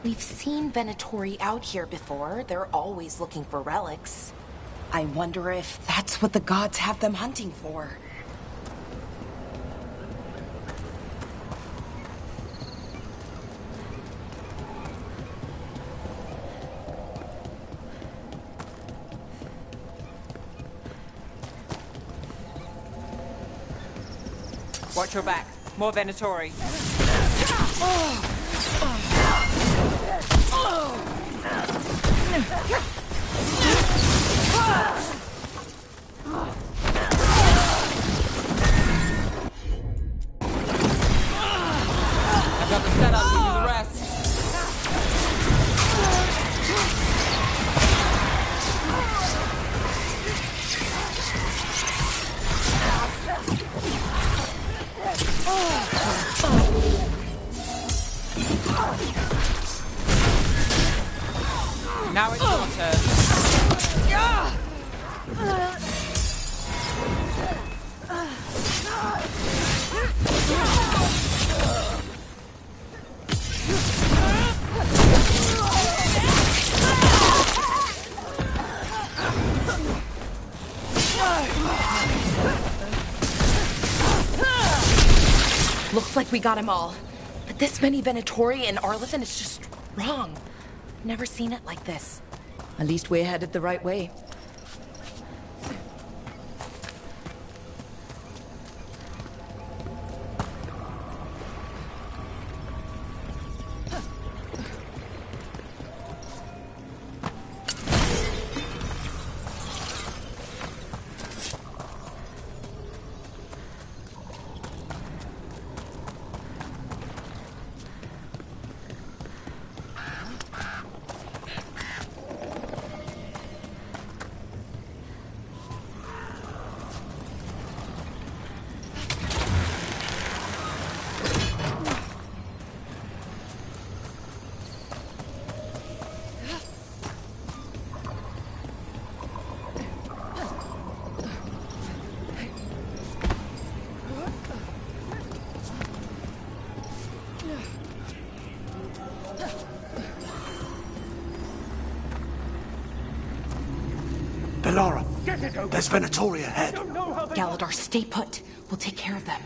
We've seen Venatori out here before. They're always looking for relics. I wonder if that's what the gods have them hunting for. Watch your back. More Venatori. I got the setup, you do the rest. Now it's your turn. Looks like we got them all. But this many Venatori in Arlithen is just wrong. Never seen it like this. At least we're headed the right way. Bellara, there's Venatori ahead. Galadar, stay put. We'll take care of them.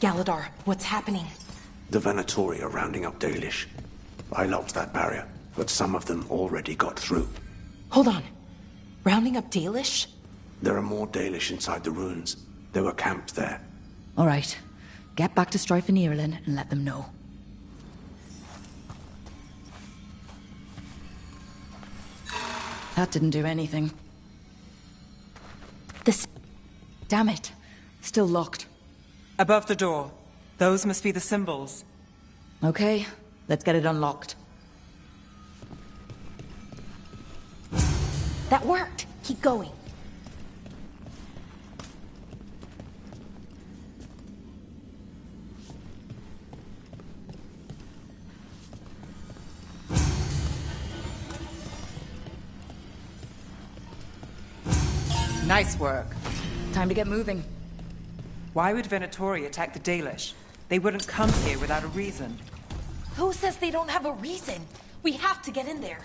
Galadar, what's happening? The Venatori are rounding up Dalish. I locked that barrier, but some of them already got through. Hold on. Rounding up Dalish? There are more Dalish inside the ruins. They were camped there. All right. Get back to Strife and Ireland and let them know. That didn't do anything. This... Damn it. Still locked. Above the door. Those must be the symbols. Okay, let's get it unlocked. That worked. Keep going. Nice work. Time to get moving. Why would Venatori attack the Dalish? They wouldn't come here without a reason. Who says they don't have a reason? We have to get in there.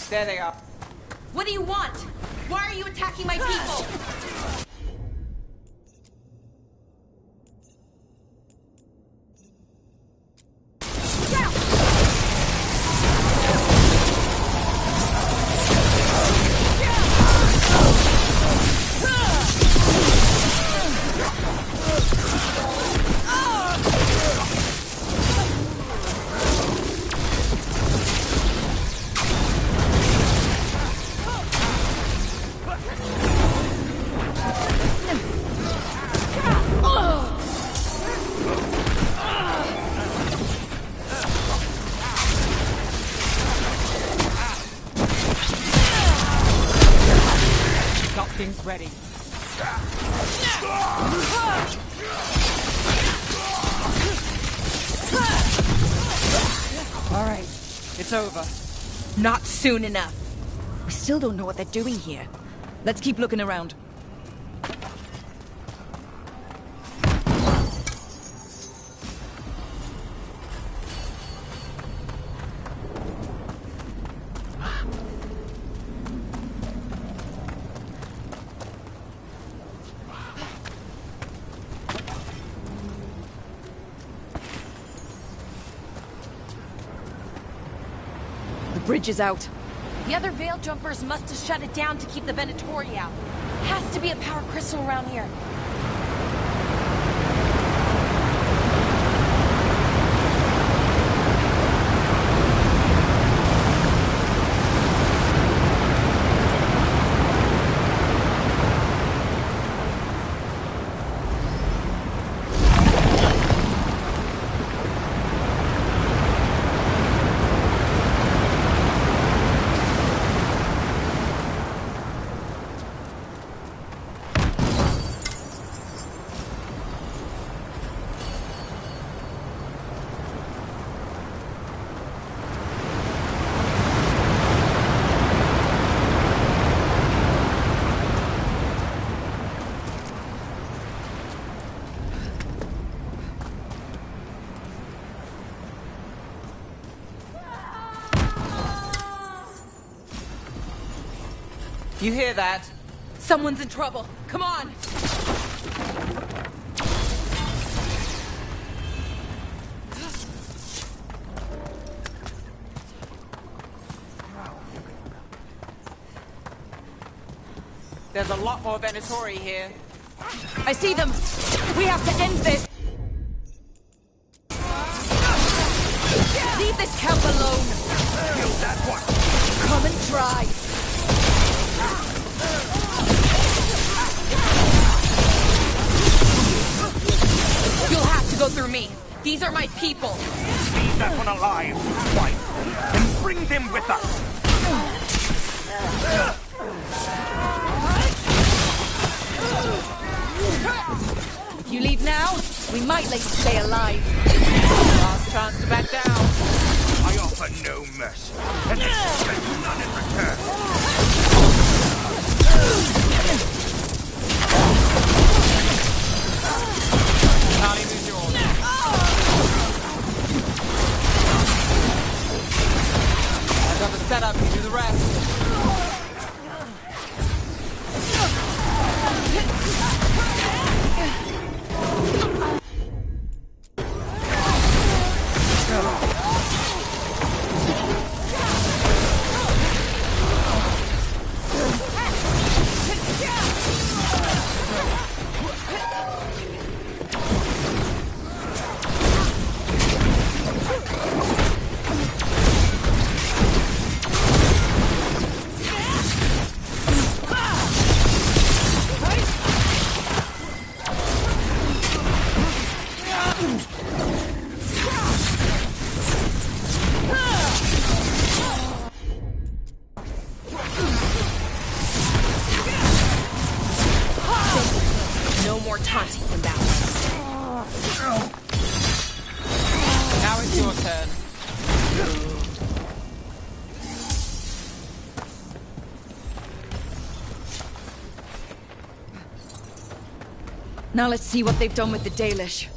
There they are. What do you want? Why are you attacking my people? Everything's ready. All right, it's over. Not soon enough. We still don't know what they're doing here. Let's keep looking around. The bridge is out. The other Veil Jumpers must have shut it down to keep the Venatori out. Has to be a power crystal around here. You hear that? Someone's in trouble. Come on! There's a lot more Venatori here. I see them! We have to end this! Leave this camp alone! Kill that one! Come and try! You'll have to go through me. These are my people. Leave that one alive, wife, and bring them with us! If you leave now, we might let you stay alive. Last chance to back down. I offer no mercy, and expect none in return. Charlie, move yours. I've got the setup, you do the rest. No more taunting from that one. Now it's your turn. Now let's see what they've done with the Dalish.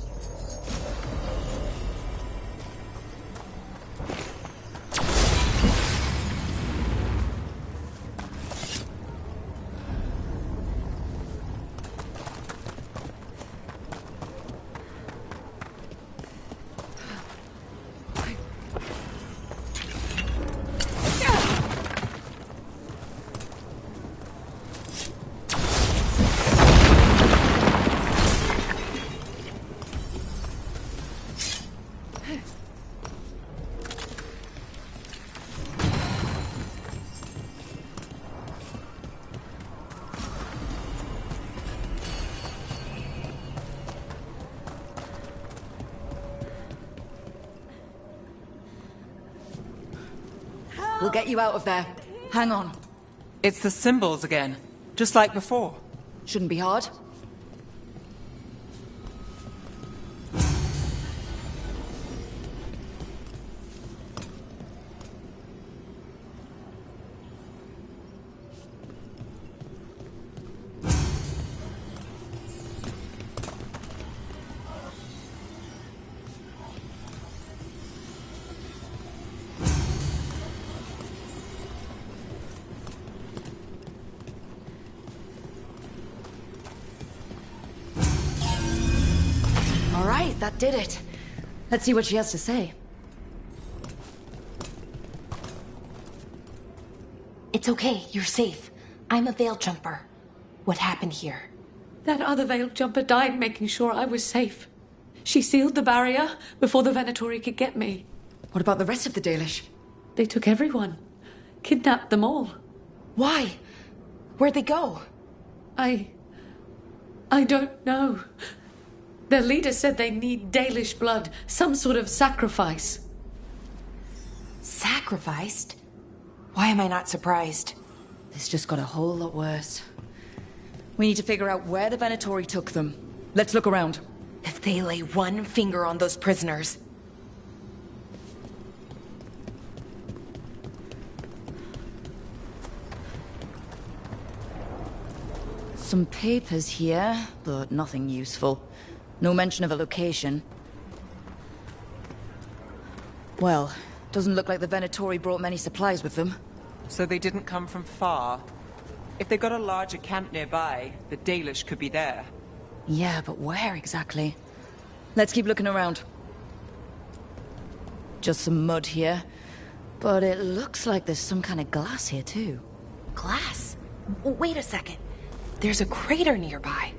We'll get you out of there. Hang on. It's the symbols again. Just like before. Shouldn't be hard. All right, that did it. Let's see what she has to say. It's okay, you're safe. I'm a veil jumper. What happened here? That other veil jumper died making sure I was safe. She sealed the barrier before the Venatori could get me. What about the rest of the Dalish? They took everyone. Kidnapped them all. Why? Where'd they go? I don't know. Their leader said they need Dalish blood, some sort of sacrifice. Sacrificed? Why am I not surprised? This just got a whole lot worse. We need to figure out where the Venatori took them. Let's look around. If they lay one finger on those prisoners... Some papers here, but nothing useful. No mention of a location. Well, doesn't look like the Venatori brought many supplies with them. So they didn't come from far. If they got a larger camp nearby, the Dalish could be there. Yeah, but where exactly? Let's keep looking around. Just some mud here. But it looks like there's some kind of glass here too. Glass? Wait a second. There's a crater nearby.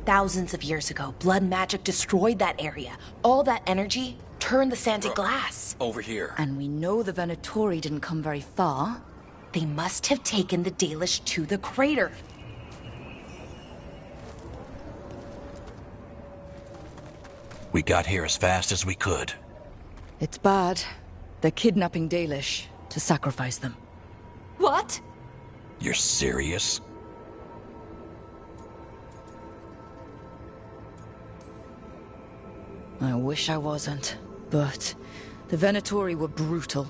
Thousands of years ago, blood magic destroyed that area. All that energy turned the sand to glass. Over here. And we know the Venatori didn't come very far. They must have taken the Dalish to the crater. We got here as fast as we could. It's bad. They're kidnapping Dalish to sacrifice them. What? You're serious? I wish I wasn't, but the Venatori were brutal.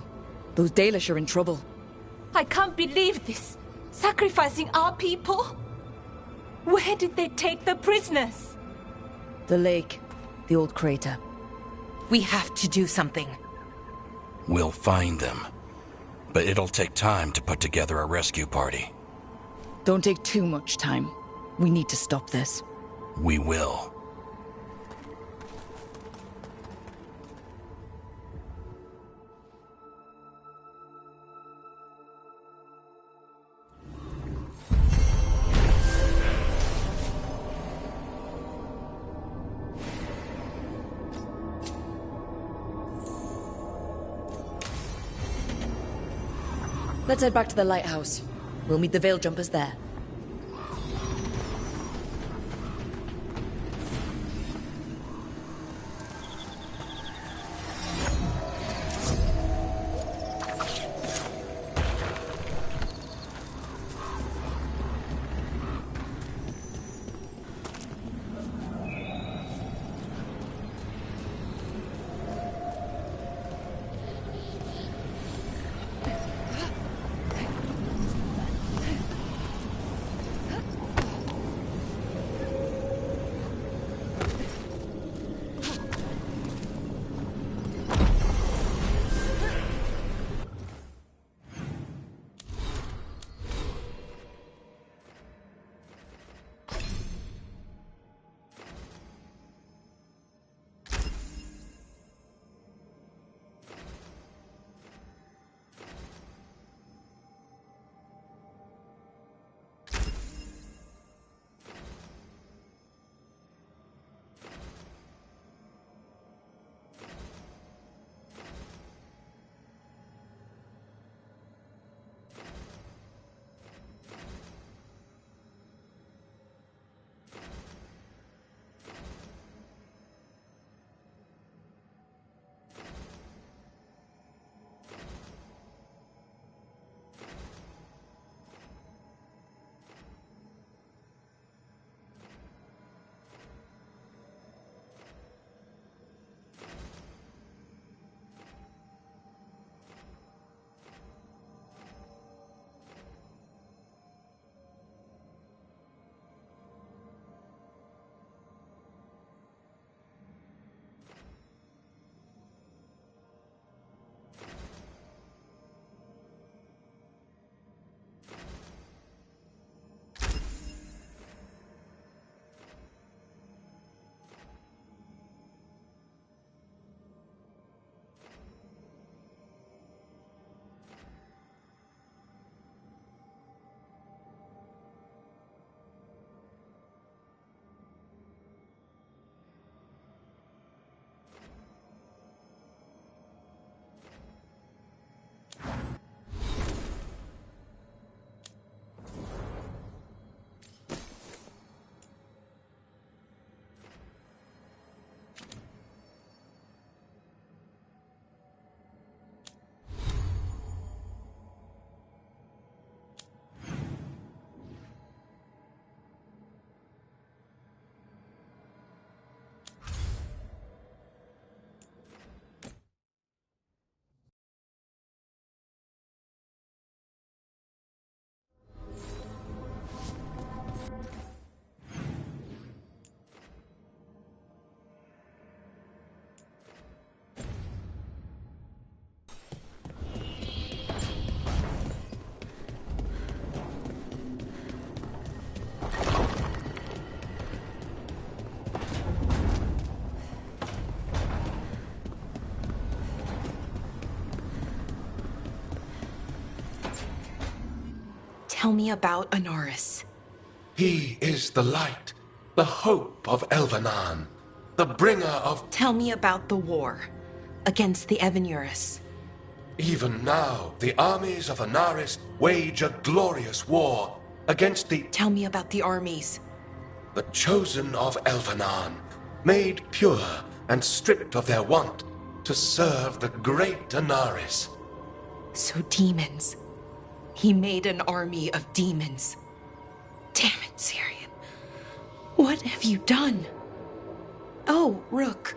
Those Dalish are in trouble. I can't believe this. Sacrificing our people? Where did they take the prisoners? The lake, the old crater. We have to do something. We'll find them. But it'll take time to put together a rescue party. Don't take too much time. We need to stop this. We will. Let's head back to the lighthouse. We'll meet the Veil Jumpers there. Tell me about Anaris. He is the light, the hope of Elvenan, the bringer of... Tell me about the war against the Evenuris. Even now, the armies of Anaris wage a glorious war against the... Tell me about the armies. The chosen of Elvenan, made pure and stripped of their want to serve the great Anaris. So demons. He made an army of demons. Damn it, Syrian. What have you done? Oh, Rook.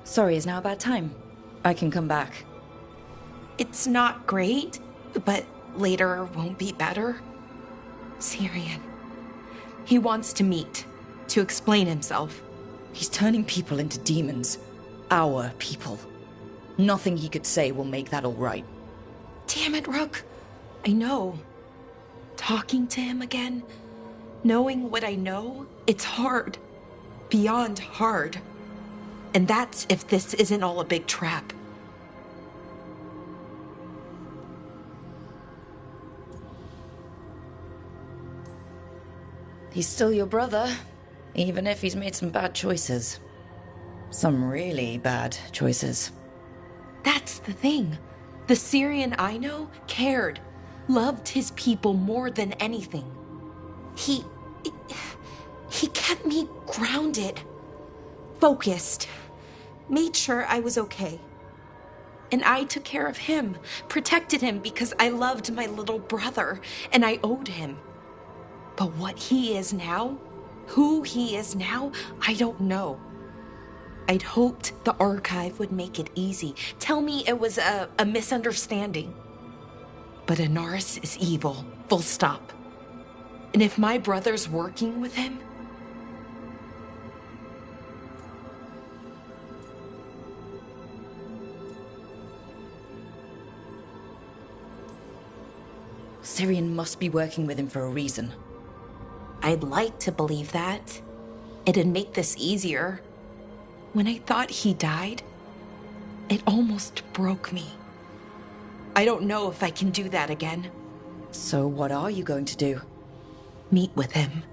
Sorry, is now a bad time? I can come back. It's not great, but later won't be better. Syrian. He wants to meet, to explain himself. He's turning people into demons. Our people. Nothing he could say will make that all right. Damn it, Rook. I know. Talking to him again, knowing what I know, it's hard. Beyond hard. And that's if this isn't all a big trap. He's still your brother, even if he's made some bad choices. Some really bad choices. That's the thing. The Syrian I know cared, loved his people more than anything. He kept me grounded, focused, made sure I was okay. And I took care of him, protected him because I loved my little brother and I owed him. But what he is now, who he is now, I don't know. I'd hoped the archive would make it easy. Tell me it was a misunderstanding. But Anaris is evil, full stop. And if my brother's working with him... Syrian must be working with him for a reason. I'd like to believe that. It'd make this easier. When I thought he died, it almost broke me. I don't know if I can do that again. So what are you going to do? Meet with him.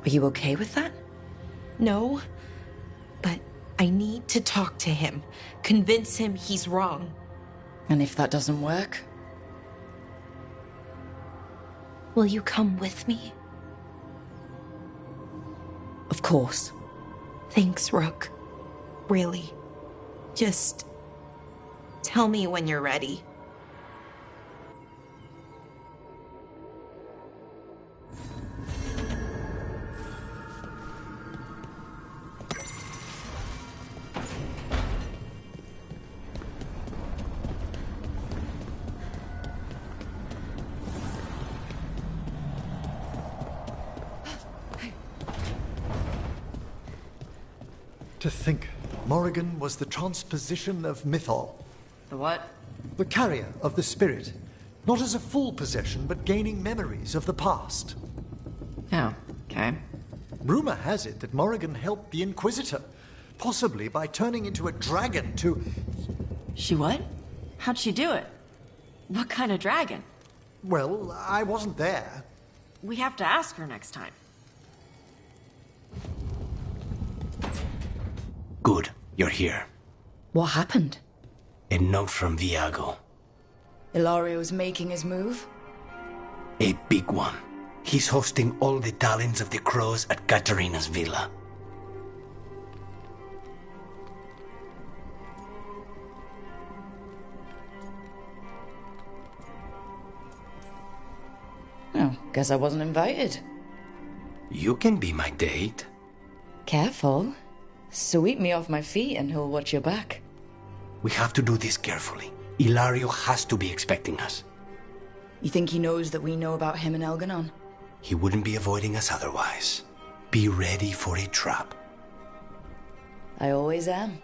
Are you okay with that? No, but I need to talk to him, convince him he's wrong. And if that doesn't work? Will you come with me? Of course. Thanks, Rook. Really. Just tell me when you're ready. To think, Morrigan was the transposition of Mythol. The what? The carrier of the spirit. Not as a full possession, but gaining memories of the past. Oh, okay. Rumor has it that Morrigan helped the Inquisitor, possibly by turning into a dragon to... She what? How'd she do it? What kind of dragon? Well, I wasn't there. We have to ask her next time. Good, you're here. What happened? A note from Viago. Hilario's making his move? A big one. He's hosting all the talents of the crows at Katarina's villa. Oh, guess I wasn't invited. You can be my date. Careful. Sweep me off my feet and he'll watch your back. We have to do this carefully. Hilario has to be expecting us. You think he knows that we know about him and Elganon? He wouldn't be avoiding us otherwise. Be ready for a trap. I always am.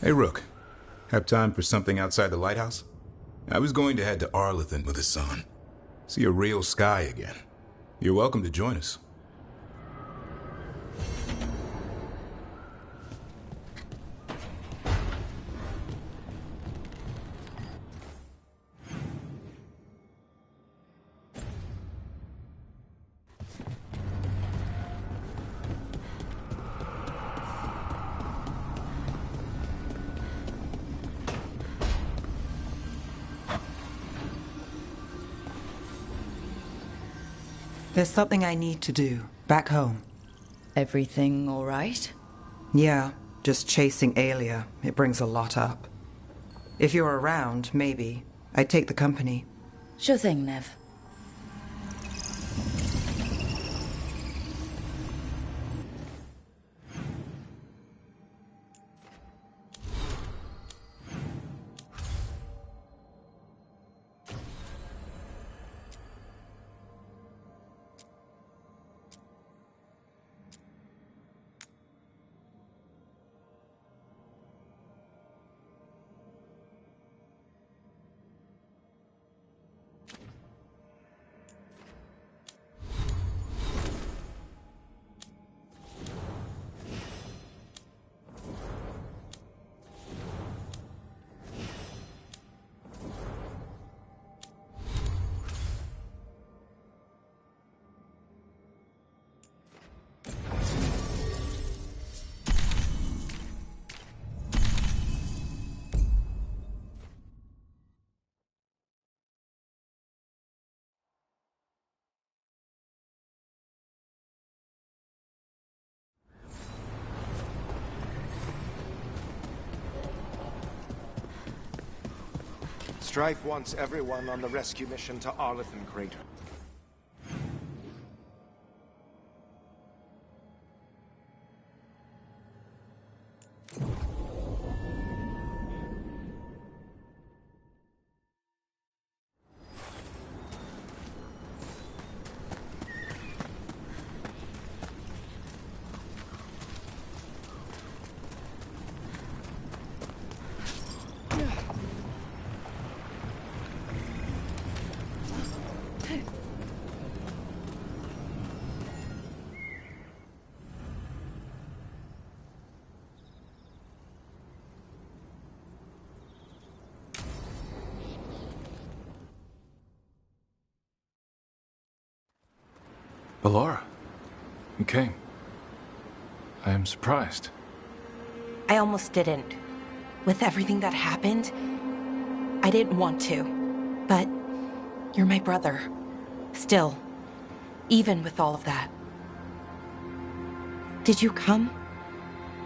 Hey, Rook. Have time for something outside the lighthouse? I was going to head to Arlington with Hassan. See a real sky again. You're welcome to join us. There's something I need to do, back home. Everything all right? Yeah, just chasing Aelia. It brings a lot up. If you're around, maybe. I'd take the company. Sure thing, Nev. Strife wants everyone on the rescue mission to Arlington Crater. Ballora, you came. I am surprised. I almost didn't. With everything that happened, I didn't want to. But you're my brother. Still, even with all of that. Did you come?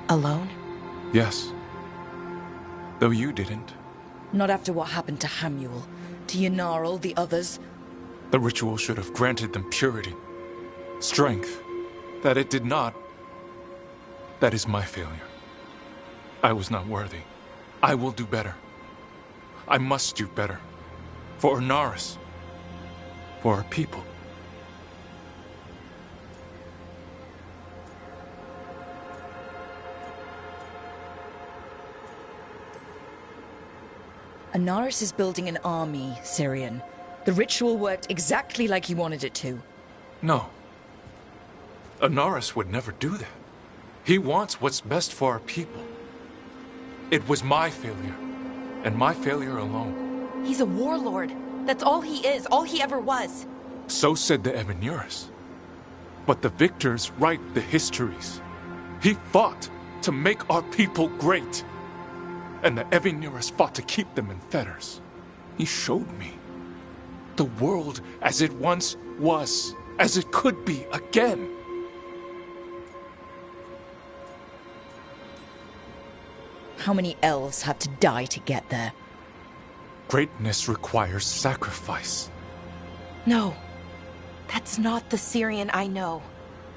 Alone? Yes. Though you didn't. Not after what happened to Hamuel, to Yanarl, the others. The ritual should have granted them purity. Strength. That it did not. That is my failure. I was not worthy. I will do better. I must do better. For Inaris. For our people. Inaris is building an army, Syrian. The ritual worked exactly like he wanted it to. No. Inaris would never do that. He wants what's best for our people. It was my failure, and my failure alone. He's a warlord. That's all he is, all he ever was. So said the Evanuris. But the victors write the histories. He fought to make our people great. And the Evanuris fought to keep them in fetters. He showed me the world as it once was, as it could be again. How many elves have to die to get there? Greatness requires sacrifice. No, that's not the Syrian I know.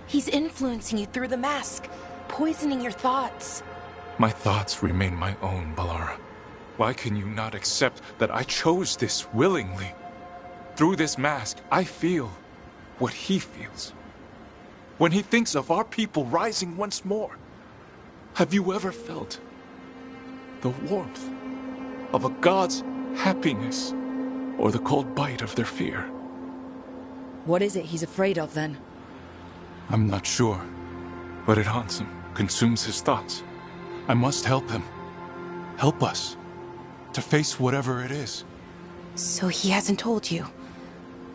He's influencing you through the mask, poisoning your thoughts. My thoughts remain my own, Ballora. Why can you not accept that I chose this willingly? Through this mask, I feel what he feels. When he thinks of our people rising once more, have you ever felt the warmth of a god's happiness or the cold bite of their fear. What is it he's afraid of, then? I'm not sure, but it haunts him, consumes his thoughts. I must help him. Help us to face whatever it is. So he hasn't told you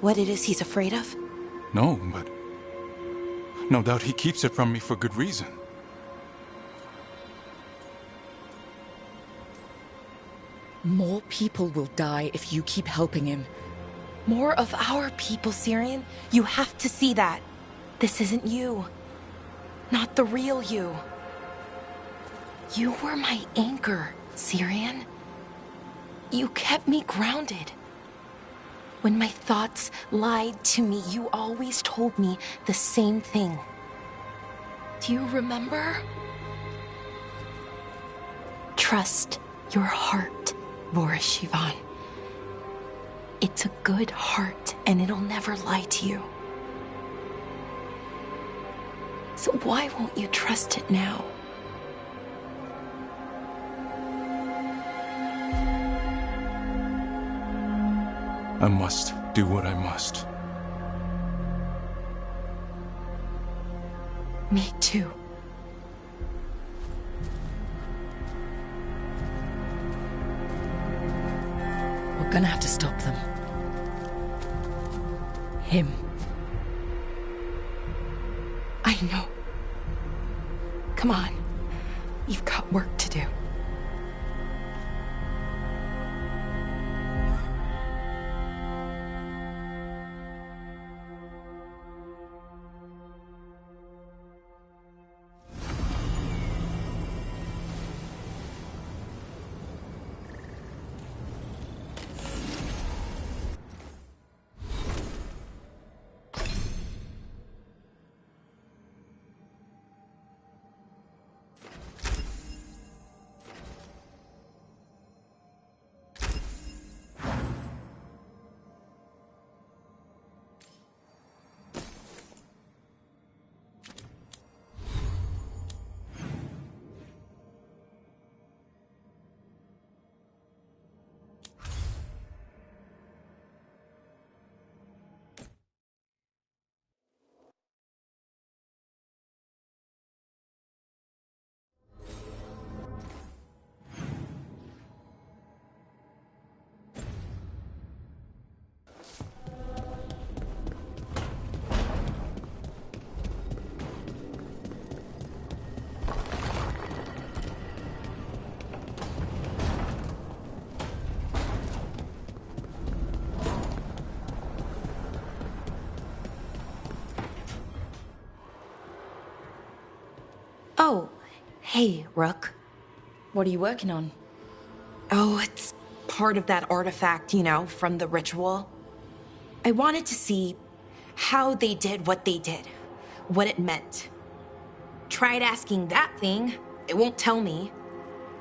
what it is he's afraid of? No, but no doubt he keeps it from me for good reason. More people will die if you keep helping him. More of our people, Syrian. You have to see that. This isn't you. Not the real you. You were my anchor, Syrian. You kept me grounded. When my thoughts lied to me, you always told me the same thing. Do you remember? Trust your heart, Boris Shivan. It's a good heart, and it'll never lie to you. So why won't you trust it now? I must do what I must. Me too. We're gonna have to stop them. Him. I know. Come on. You've got work to do. Oh, hey, Rook. What are you working on? Oh, it's part of that artifact, you know, from the ritual. I wanted to see how they did what they did, what it meant. Tried asking that thing, it won't tell me.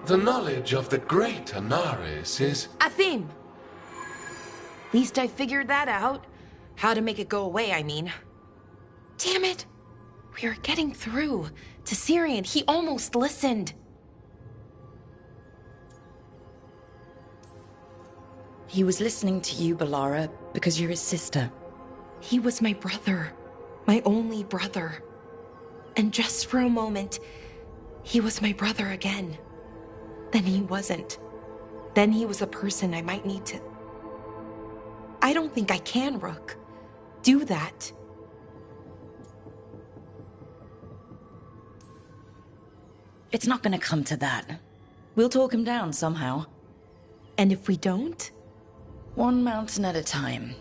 The knowledge of the great Anaris is... A theme! Least I figured that out. How to make it go away, I mean. Damn it! We are getting through to Syrian. He almost listened. He was listening to you, Balara, because you're his sister. He was my brother. My only brother. And just for a moment, he was my brother again. Then he wasn't. Then he was a person I might need to... I don't think I can, Rook. Do that. It's not gonna come to that. We'll talk him down somehow. And if we don't? One mountain at a time.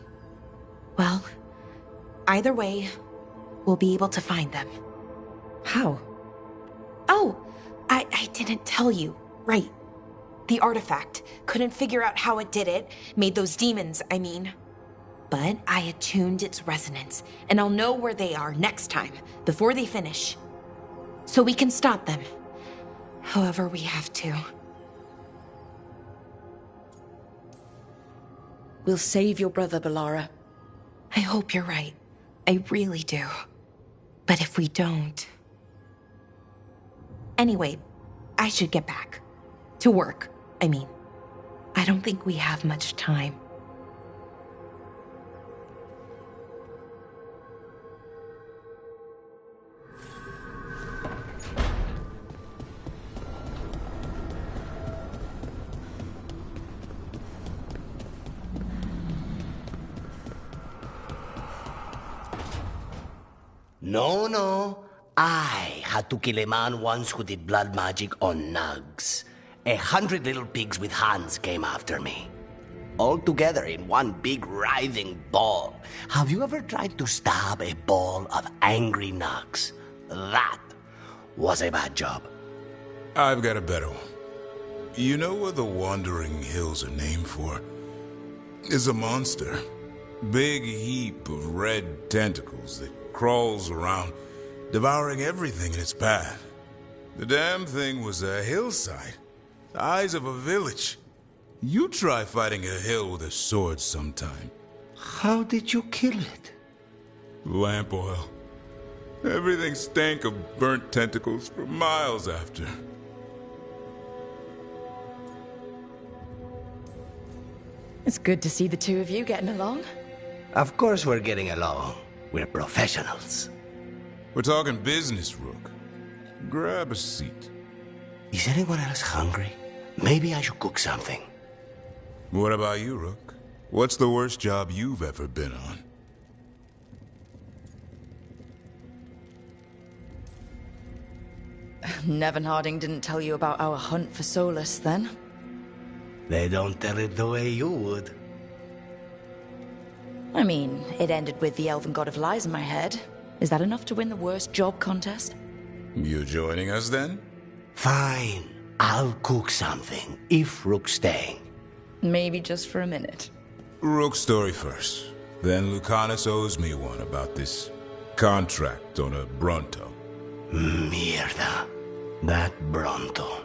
Well, either way, we'll be able to find them. How? Oh, I didn't tell you. Right. The artifact. Couldn't figure out how it did it. Made those demons, I mean. But I attuned its resonance, and I'll know where they are next time, before they finish. So we can stop them. However we have to. We'll save your brother, Balara. I hope you're right. I really do. But if we don't... Anyway, I should get back. To work, I mean. I don't think we have much time. No. I had to kill a man once who did blood magic on nugs. 100 little pigs with hands came after me. All together in one big writhing ball. Have you ever tried to stab a ball of angry nugs? That was a bad job. I've got a better one. You know what the Wandering Hills are named for? It's a monster. Big heap of red tentacles that crawls around, devouring everything in its path. The damn thing was a hillside, the size of a village. You try fighting a hill with a sword sometime. How did you kill it? Lamp oil. Everything stank of burnt tentacles for miles after. It's good to see the two of you getting along. Of course we're getting along. We're professionals. We're talking business, Rook. Grab a seat. Is anyone else hungry? Maybe I should cook something. What about you, Rook? What's the worst job you've ever been on? Nevin Harding didn't tell you about our hunt for Solus, then? They don't tell it the way you would. I mean, it ended with the Elven God of Lies in my head. Is that enough to win the worst job contest? You joining us, then? Fine. I'll cook something, if Rook's staying. Maybe just for a minute. Rook's story first. Then Lucanus owes me one about this contract on a Bronto. Mierda. That Bronto.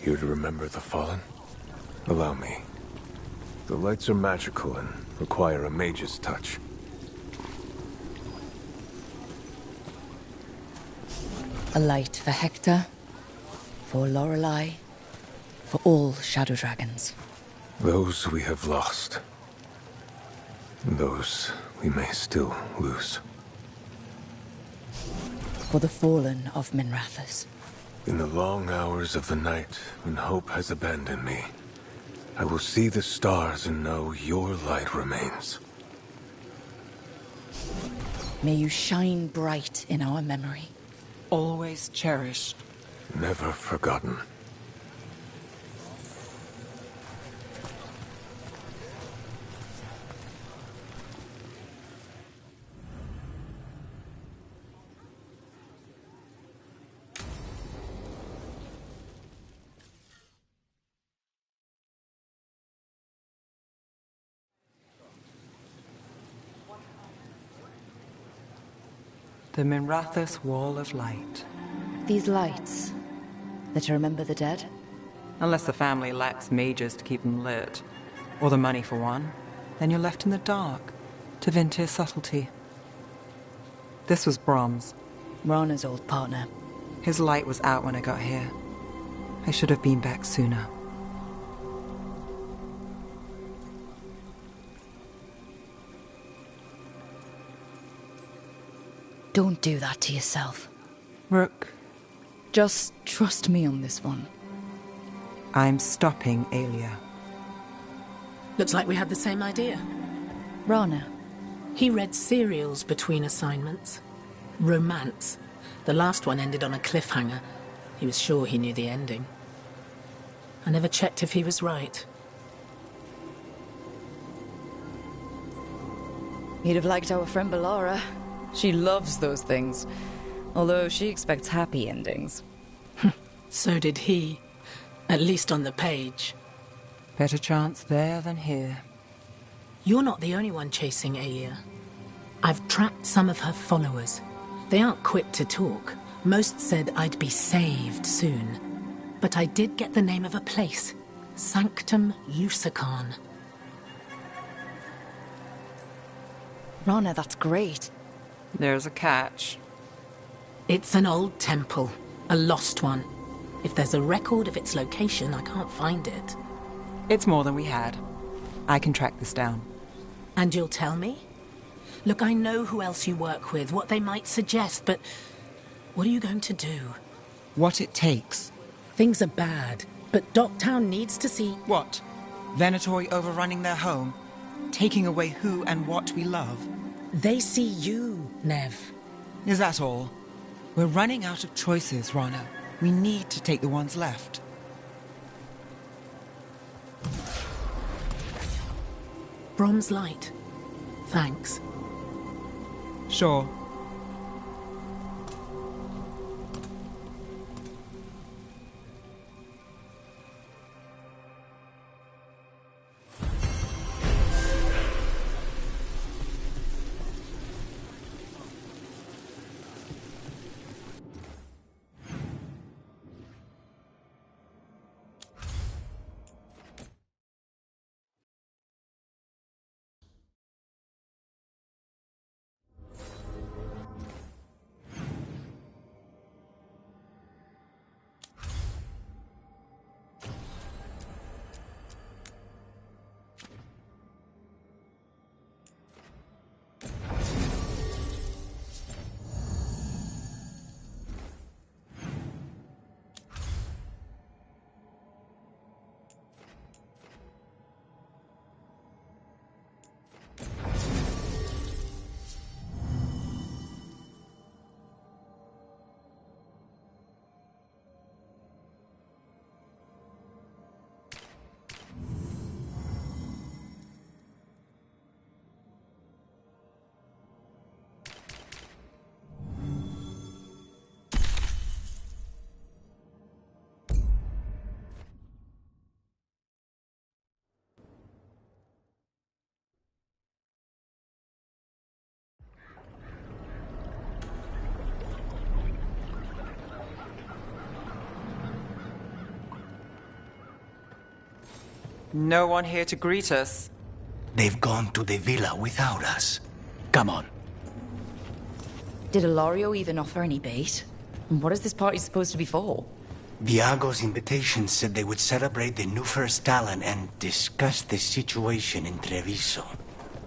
Here to remember the fallen? Allow me. The lights are magical and require a mage's touch. A light for Hector, for Lorelei, for all shadow dragons. Those we have lost. Those we may still lose. For the fallen of Minrathous. In the long hours of the night, when hope has abandoned me, I will see the stars and know your light remains. May you shine bright in our memory. Always cherished. Never forgotten. The Minrathous Wall of Light. These lights, that to remember the dead? Unless the family lacks mages to keep them lit, or the money for one, then you're left in the dark, to Vintir's subtlety. This was Brahms. Rana's old partner. His light was out when I got here. I should have been back sooner. Don't do that to yourself. Rook, Just trust me on this one. I'm stopping Alia. Looks like we had the same idea. Rana. He read serials between assignments. Romance. The last one ended on a cliffhanger. He was sure he knew the ending. I never checked if he was right. You'd have liked our friend Bellara. She loves those things. Although she expects happy endings. So did he. At least on the page. Better chance there than here. You're not the only one chasing Alia. I've tracked some of her followers. They aren't quick to talk. Most said I'd be saved soon. But I did get the name of a place. Sanctum Lucican. Rana, that's great. There's a catch. It's an old temple. A lost one. If there's a record of its location, I can't find it. It's more than we had. I can track this down. And you'll tell me? Look, I know who else you work with, what they might suggest, but what are you going to do? What it takes. Things are bad, but Docktown needs to see... What? Venatori overrunning their home? Taking away who and what we love? They see you, Nev. Is that all? We're running out of choices, Rana. We need to take the ones left. Brom's light. Thanks. Sure. No one here to greet us. They've gone to the villa without us. Come on. Did Ilario even offer any bait? And what is this party supposed to be for? Viago's invitation said they would celebrate the new first talent and discuss the situation in Treviso.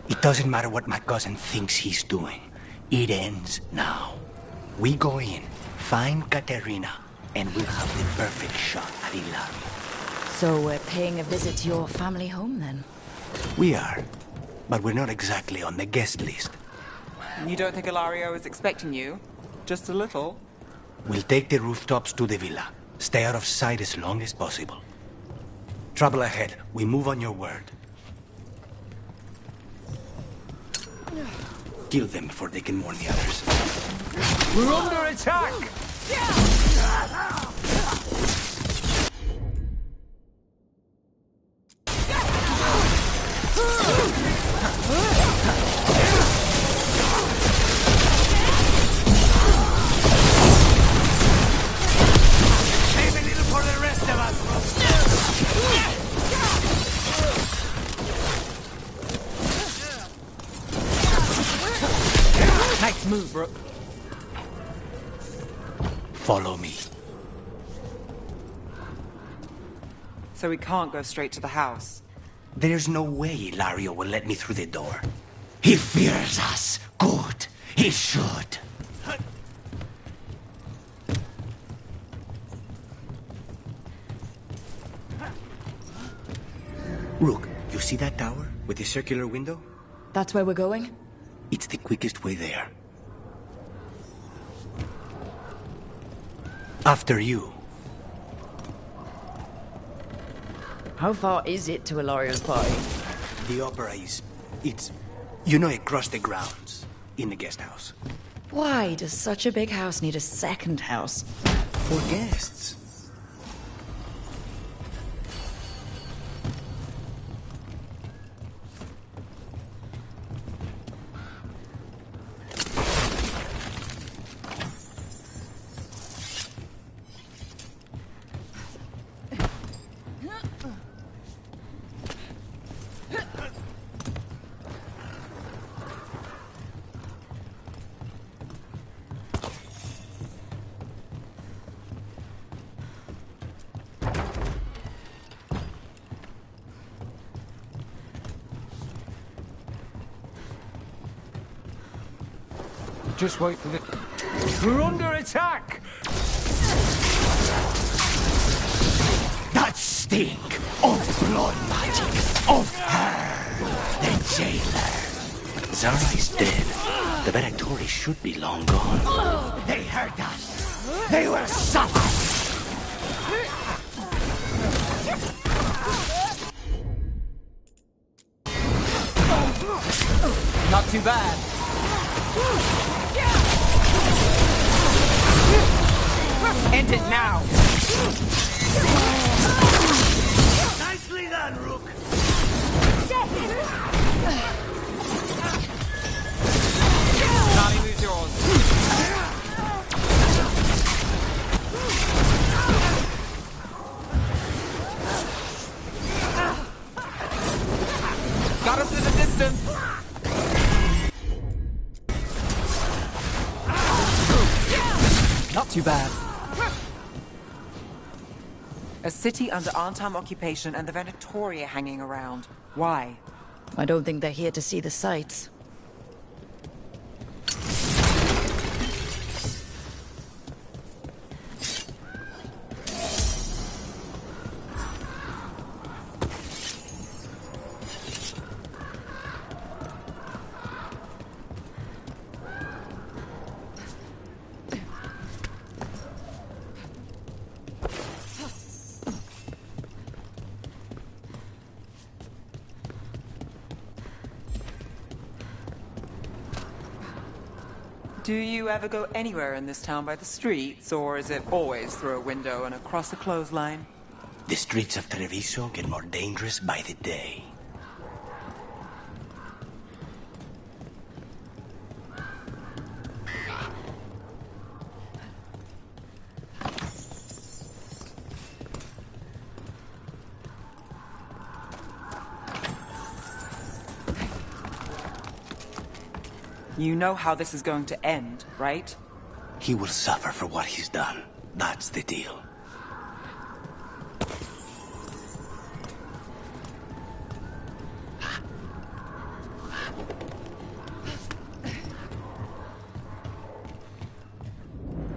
It doesn't matter what my cousin thinks he's doing. It ends now. We go in, find Katerina, and we'll have the perfect shot at Ilario. So we're paying a visit to your family home, then? We are, but we're not exactly on the guest list. You don't think Ilario is expecting you? Just a little? We'll take the rooftops to the villa. Stay out of sight as long as possible. Trouble ahead. We move on your word. Kill them before they can warn the others. We're under attack! Save a little for the rest of us. Nice move, Brooke. Follow me. So we can't go straight to the house. There's no way Ilario will let me through the door. He fears us. Good. He should. Rook, you see that tower with the circular window? That's where we're going? It's the quickest way there. After you. How far is it to a lawyer's party? The opera is... it's... you know, across the grounds. In the guest house. Why does such a big house need a second house? For guests. Just wait for the... We're under attack! That stink of blood magic of her, the jailer. Zara is dead. The Venatori should be long gone. They hurt us. They will suffer. Not too bad. End it now! Nicely done, Rook! Nani, lose yours. Got us at a distance! Not too bad. A city under Arnhem occupation and the Venatori hanging around. Why? I don't think they're here to see the sights. Do you ever go anywhere in this town by the streets, or is it always through a window and across a clothesline? The streets of Treviso get more dangerous by the day. You know how this is going to end, right? He will suffer for what he's done. That's the deal.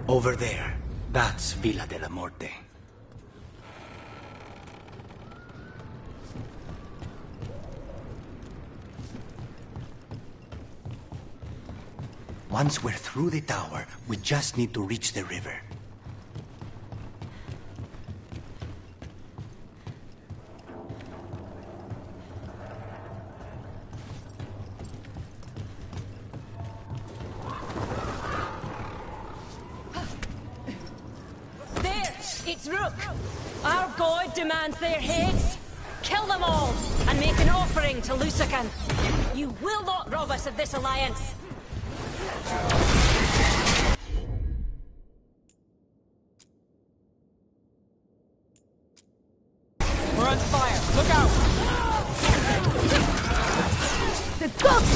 Over there, that's Villa de la Morte. Once we're through the tower, we just need to reach the river. There! It's Rook! Our god demands their heads. Kill them all, and make an offering to Lusican. You will not rob us of this alliance. We're on fire! Look out! The gods!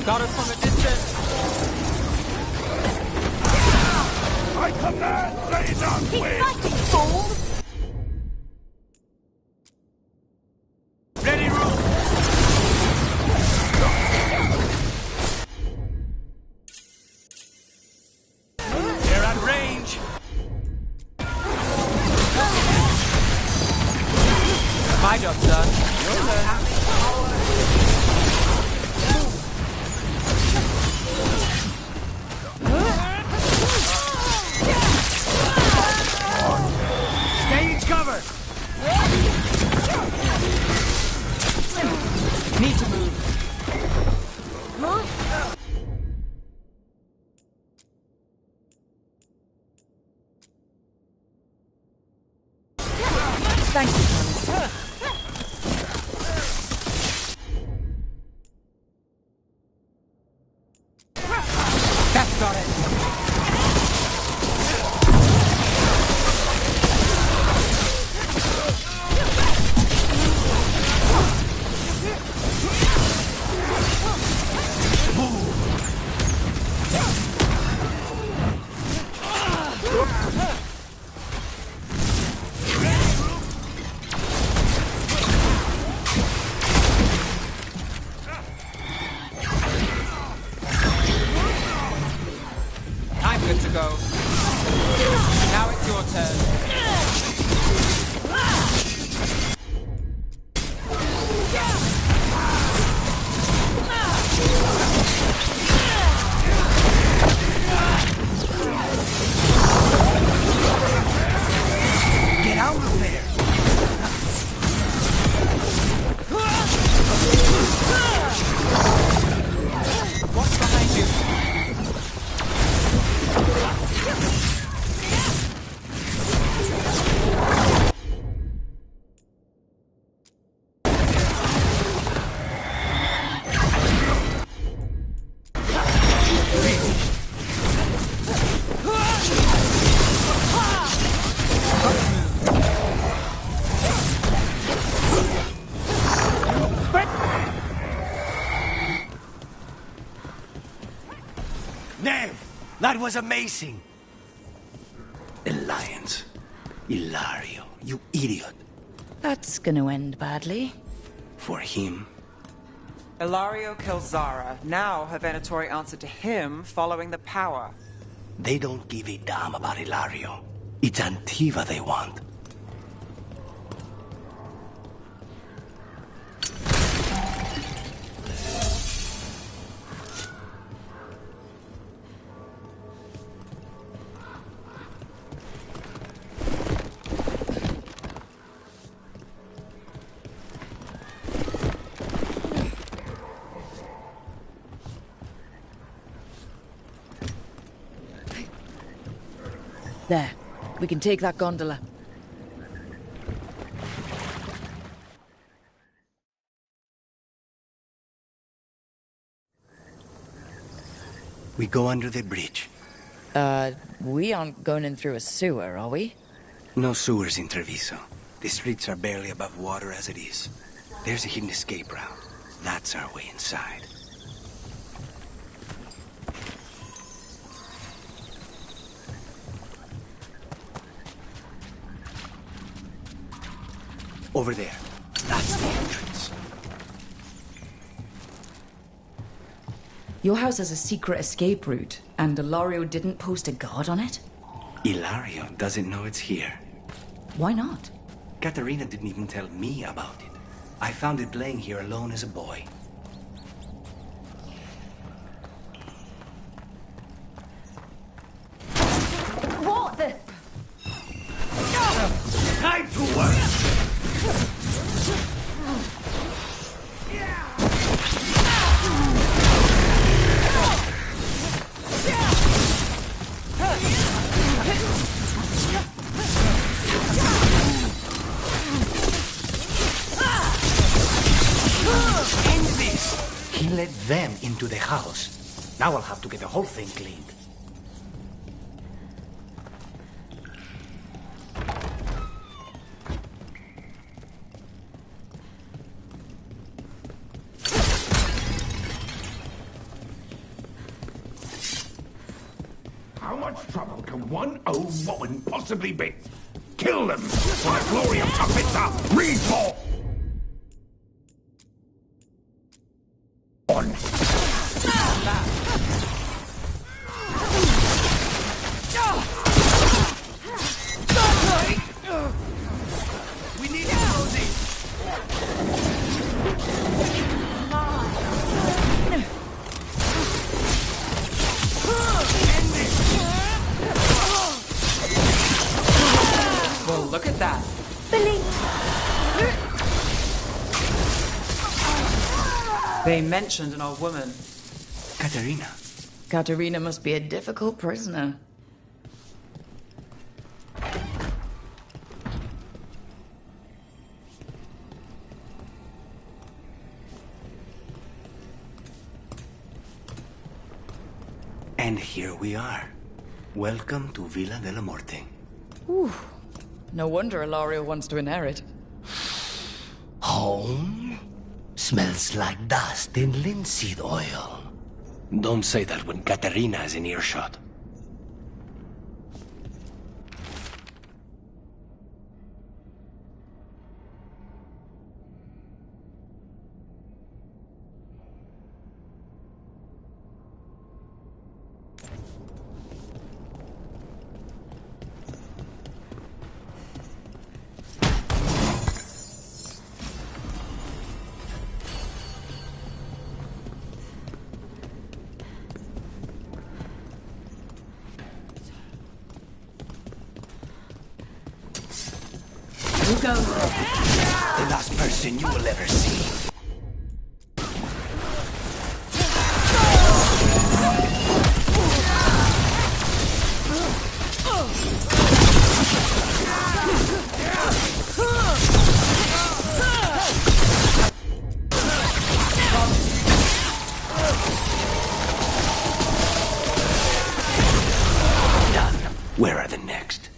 Got us from a distance! I command, lay down, Keep fighting, fool! Ready, Rook! That's got it. I'm good to go. Now it's your turn. Get out of there! What's behind you? That was amazing! Alliance. Ilario, you idiot. That's gonna end badly. For him. Ilario kills Zara. Now her Venatori answered to him following the power. They don't give a damn about Ilario. It's Antiva they want. There. We can take that gondola. We go under the bridge. We aren't going in through a sewer, are we? No sewers in Treviso. The streets are barely above water as it is. There's a hidden escape route. That's our way inside. Over there. That's the entrance. Your house has a secret escape route, and Ilario didn't post a guard on it? Ilario doesn't know it's here. Why not? Katerina didn't even tell me about it. I found it laying here alone as a boy. What the? Time to work! End this! He let them into the house. Now I'll have to get the whole thing cleaned. How much trouble can one old woman possibly be? Kill them for the glory of Tapita! Read more! On! We need Rosie! Well, look at that. They mentioned an old woman. Katerina. Katerina must be a difficult prisoner. And here we are. Welcome to Villa de la Morte. Ooh. No wonder Ilario wants to inherit. Home? Smells like dust and linseed oil. Don't say that when Katerina is in earshot. You go. The last person you will ever see. Done. Where are the next?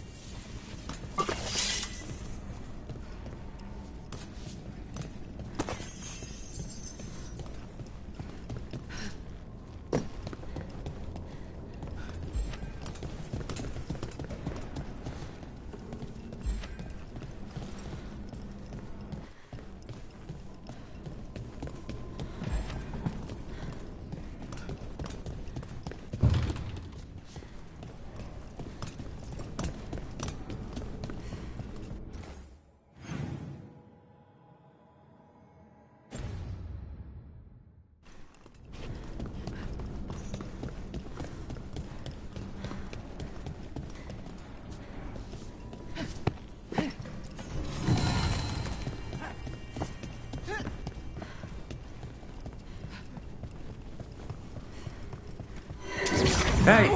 Hey!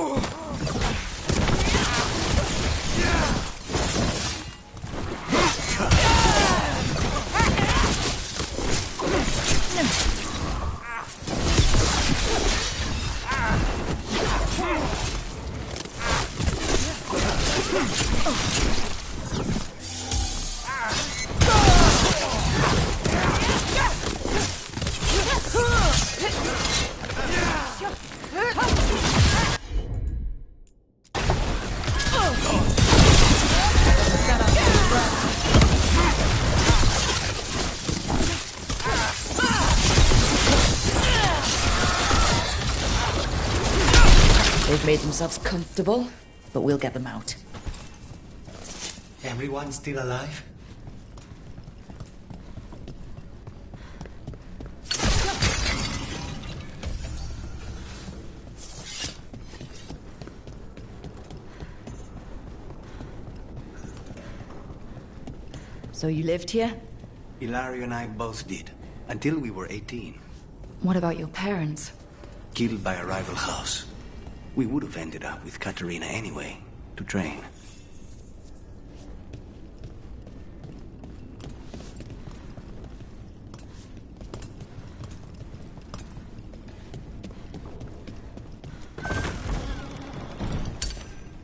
They've made themselves comfortable, but we'll get them out. Everyone still alive? So you lived here? Ilario and I both did, until we were 18. What about your parents? Killed by a rival house. We would have ended up with Katerina anyway, to train.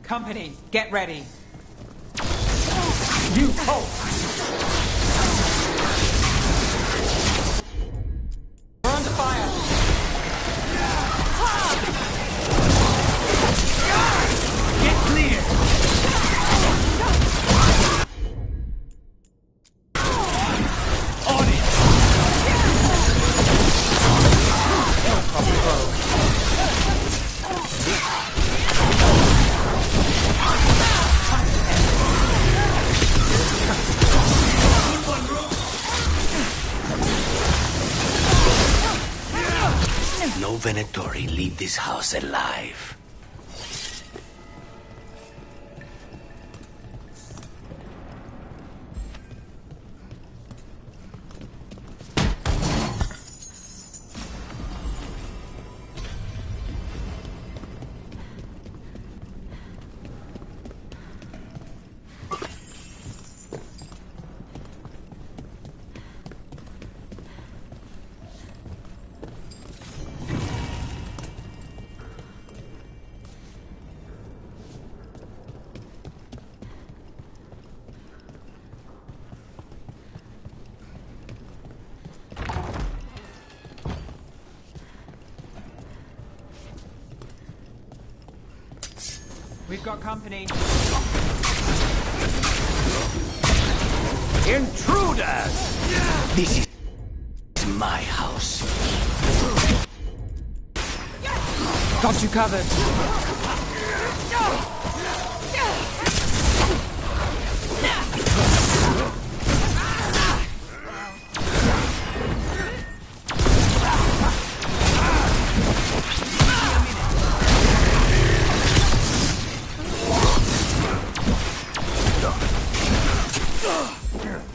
Company, get ready. You halt! We're under fire. Get clear! On it! No Venatori leave this house alive. We've got company. Intruders! This is my house. Got you covered.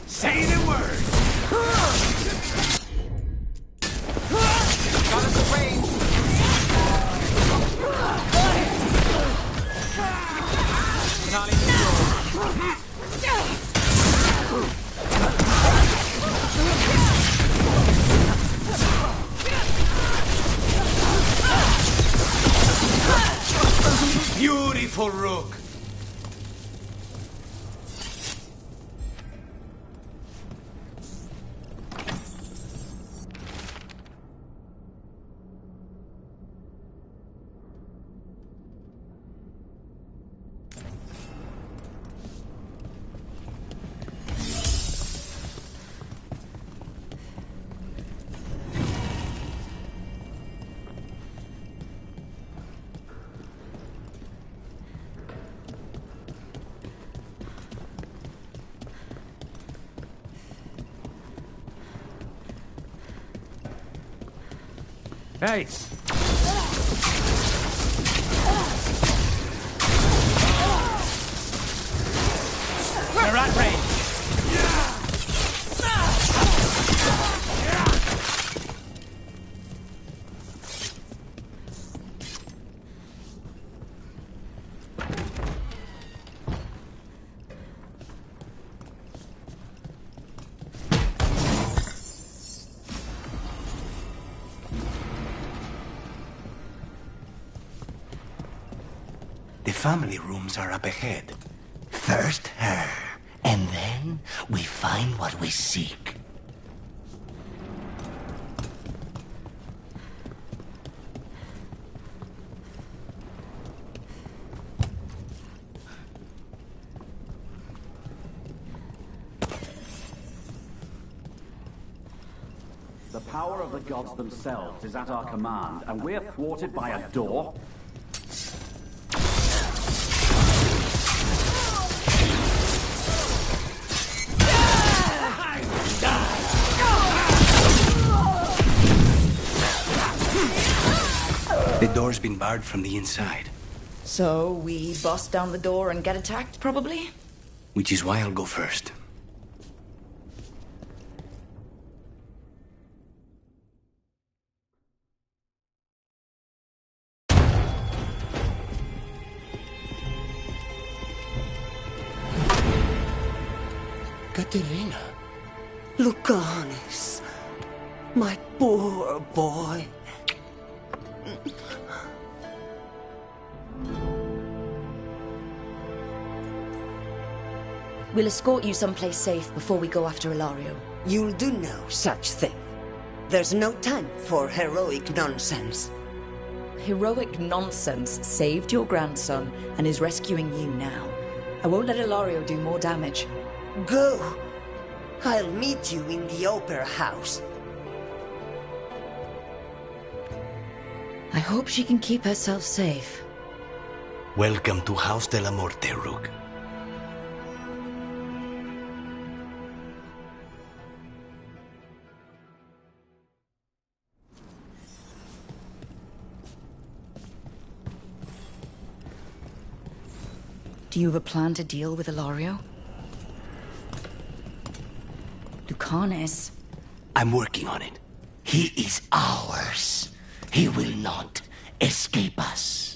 Say the word! Got us a range. Finale Beautiful rook! Ace! They're at range! The family rooms are up ahead. First her, and then we find what we seek. The power of the gods themselves is at our command, and we're thwarted by a door? The door's been barred from the inside, So we bust down the door and get attacked, probably? which is why I'll go first. Katerina. Lucanis, my poor boy. We'll escort you someplace safe before we go after Ilario. You'll do no such thing. There's no time for heroic nonsense. Heroic nonsense saved your grandson and is rescuing you now. I won't let Ilario do more damage. Go. I'll meet you in the opera house. I hope she can keep herself safe. Welcome to House de la Muerte, Rook. Do you have a plan to deal with Ilario? Lucanis. I'm working on it. He is ours. He will not escape us.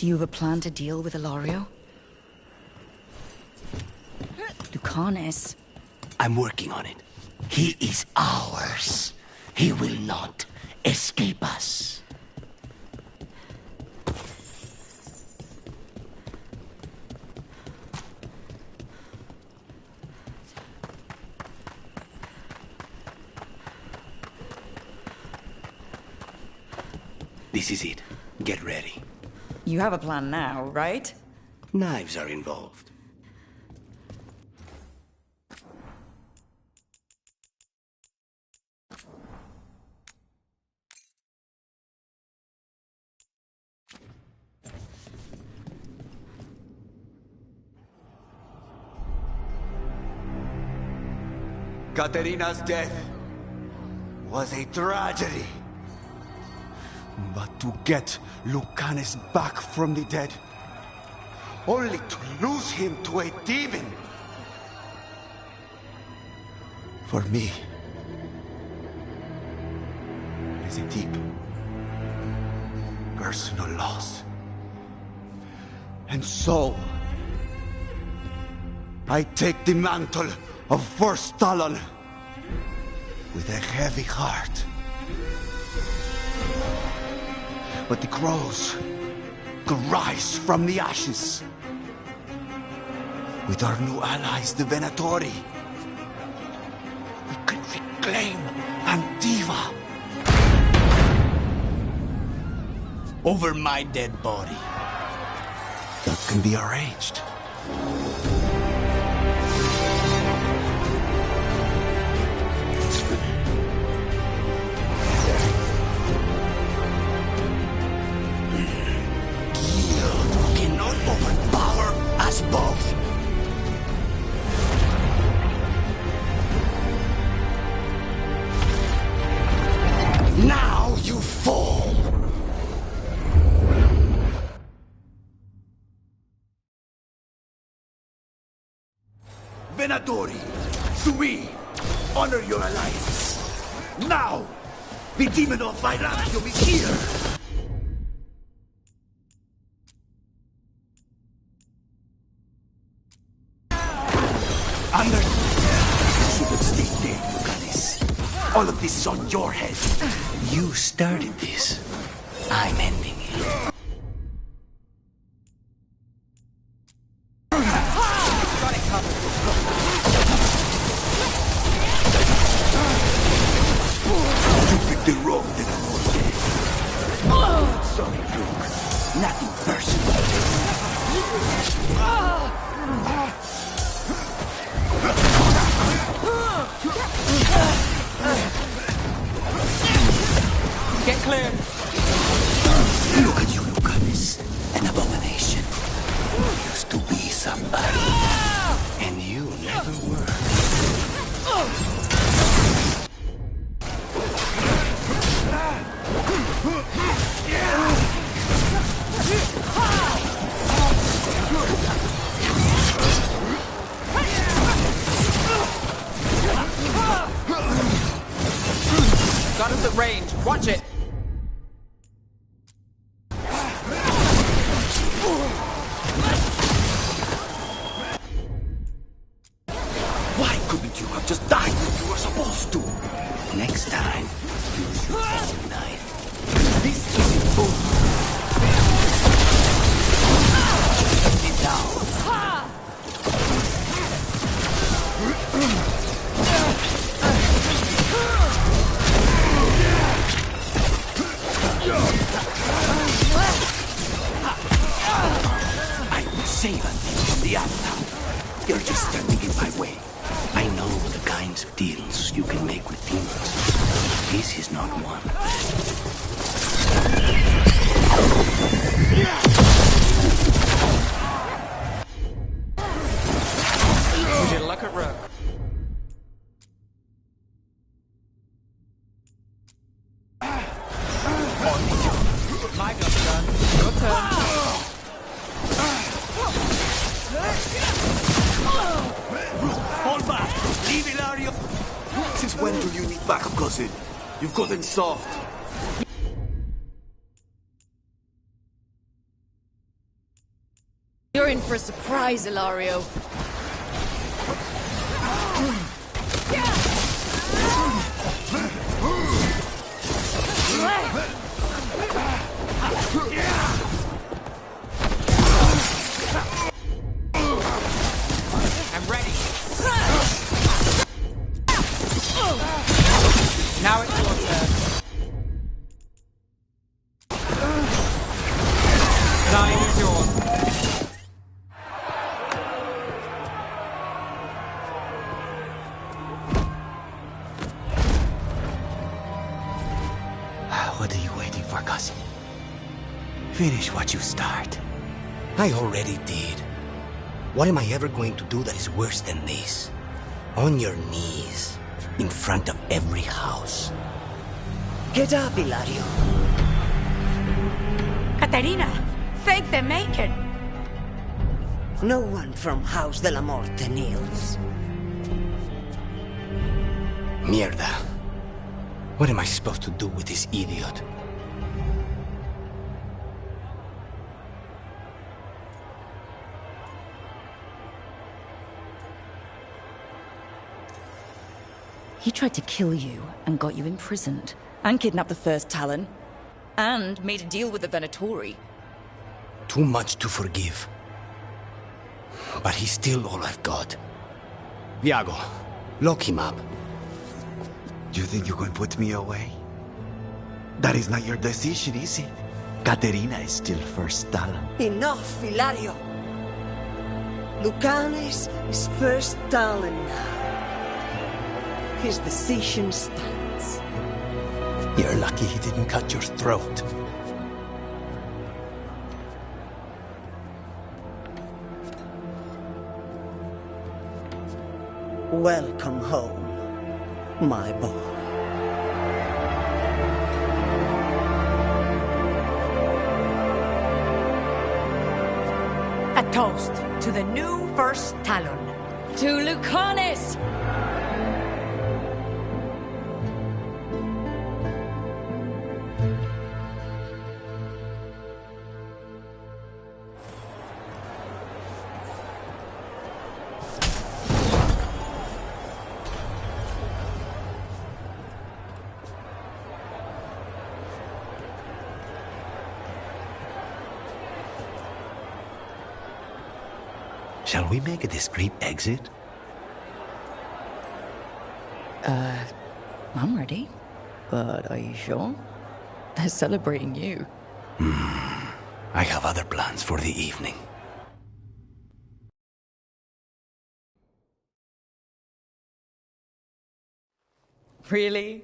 Do you have a plan to deal with Ilario? Lucanus? I'm working on it. He is ours. He will not escape us. This is it. Get ready. You have a plan now, right? Knives are involved. Katerina's death was a tragedy. But to get Lucanus back from the dead, only to lose him to a demon. For me, it is a deep, personal loss. And so, I take the mantle of First Talon with a heavy heart. But the crows could rise from the ashes. With our new allies, the Venatori, we could reclaim Antiva. Over my dead body. That can be arranged. Us both. Now you fall. Venatori, to me, honor your alliance. Now, the demon of Veilguard is here. All of this is on your head. You started this. I'm ending it. You picked the wrong Venatori. Sorry, Luke. Nothing personal. Get clear. Look at you, Lucanus. An abomination. You used to be somebody. And you never were. Got us at range. Watch it. Why couldn't you have just died when you were supposed to? Next time, use your own knife. This isn't over. Get down. I will save Antiva from the Avatar. You're just standing in my way. I know the kinds of deals you can make with demons. This is not one. Would you look at Rook? My gun's done. Your turn. Hold back! Leave Ilario! Since when do you need backup, cousin? You've gotten soft. for a surprise, Ilario. I'm ready. Now it's your turn. Time is yours. What are you waiting for, cousin? Finish what you start. I already did. What am I ever going to do that is worse than this? On your knees, in front of every house. Get up, Ilario. Katerina, thank the Maker. No one from House de la Morte kneels. Mierda. What am I supposed to do with this idiot? He tried to kill you and got you imprisoned, and kidnapped the first Talon, and made a deal with the Venatori. Too much to forgive. But he's still all I've got. Viago, lock him up. You think you can put me away? That is not your decision, is it? Caterina is still first Talon. Enough, Ilario. Lucanes is first Talon now. His decision stands. You're lucky he didn't cut your throat. Welcome home, my boy. A toast to the new first Talon. To Lucanes! Shall we make a discreet exit? I'm ready. But are you sure? They're celebrating you. I have other plans for the evening. Really?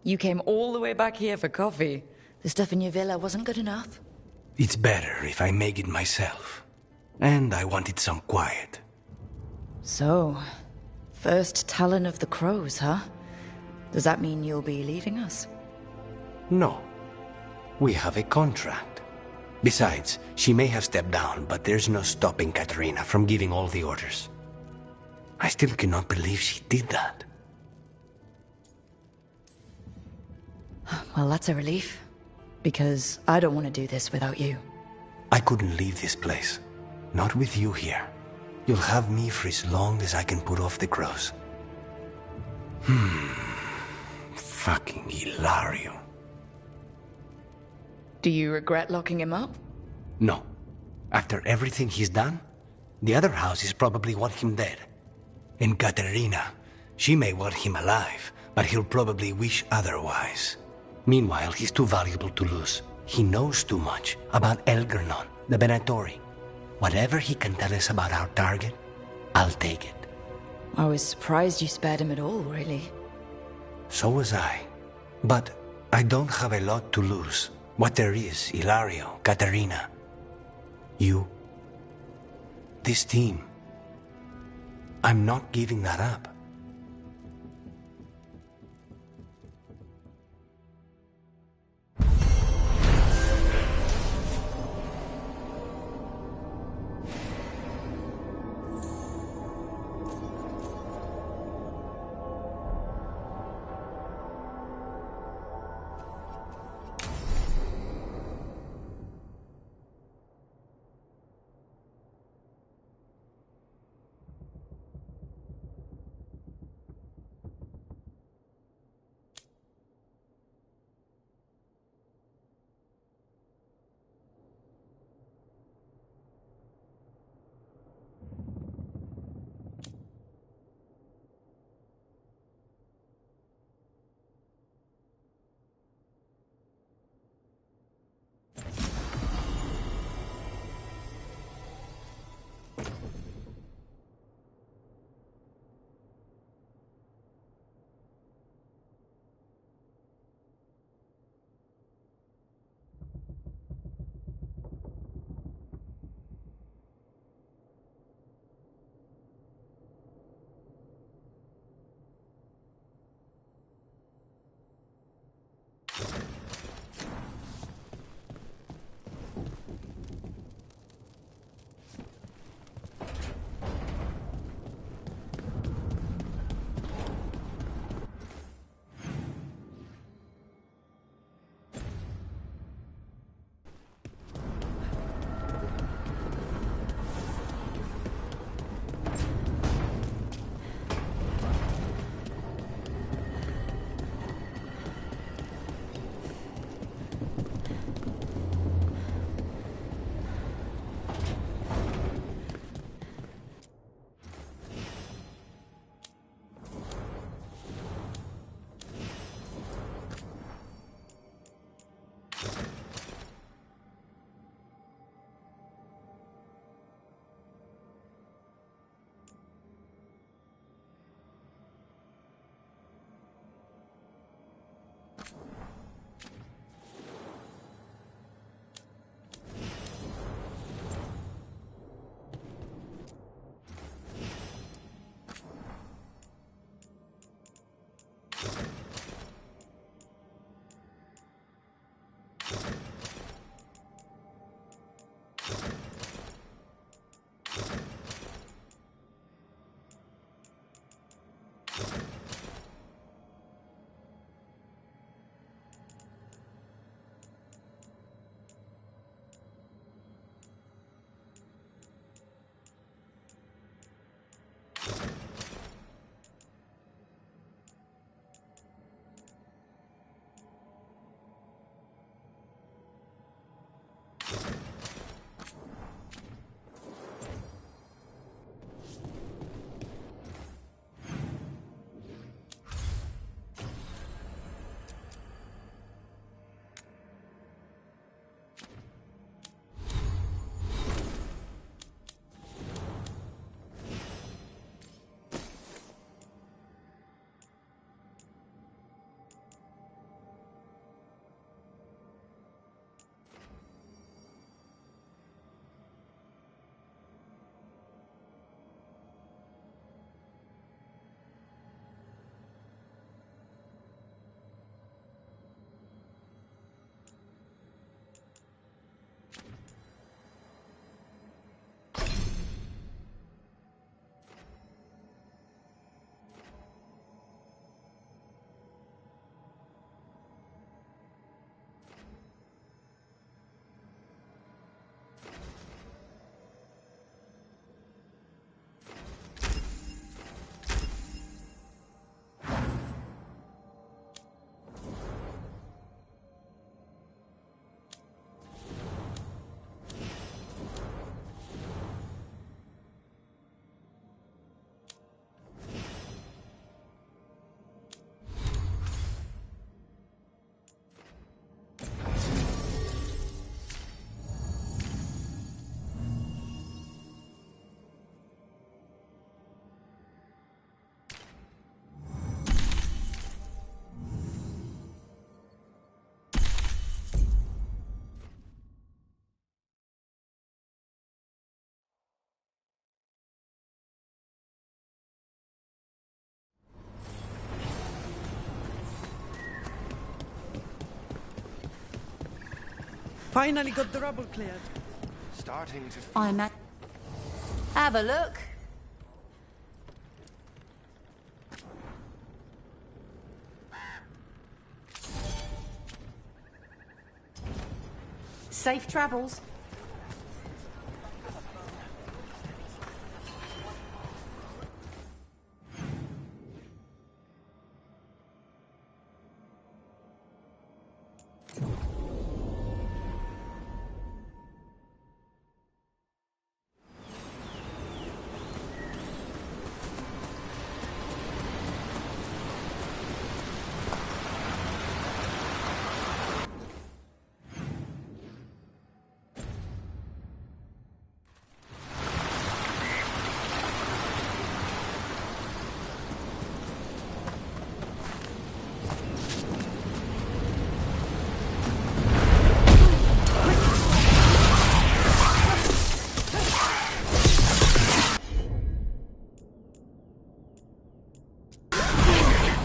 You came all the way back here for coffee? The stuff in your villa wasn't good enough? It's better if I make it myself. And I wanted some quiet. So, first Talon of the Crows, huh? Does that mean you'll be leaving us? No. We have a contract. Besides, she may have stepped down, but there's no stopping Katerina from giving all the orders. I still cannot believe she did that. Well, that's a relief. Because I don't want to do this without you. I couldn't leave this place. Not with you here. You'll have me for as long as I can put off the crows. Fucking Ilario. Do you regret locking him up? No. After everything he's done, the other houses probably want him dead. And Katerina, she may want him alive, but he'll probably wish otherwise. Meanwhile, he's too valuable to lose. He knows too much about Elgernon, the Venatori. Whatever he can tell us about our target, I'll take it. I was surprised you spared him at all, really. So was I. But I don't have a lot to lose. What there is, Ilario, Katerina, you, this team. I'm not giving that up. Finally got the rubble cleared. Starting to feel... I'm at... Have a look. Safe travels.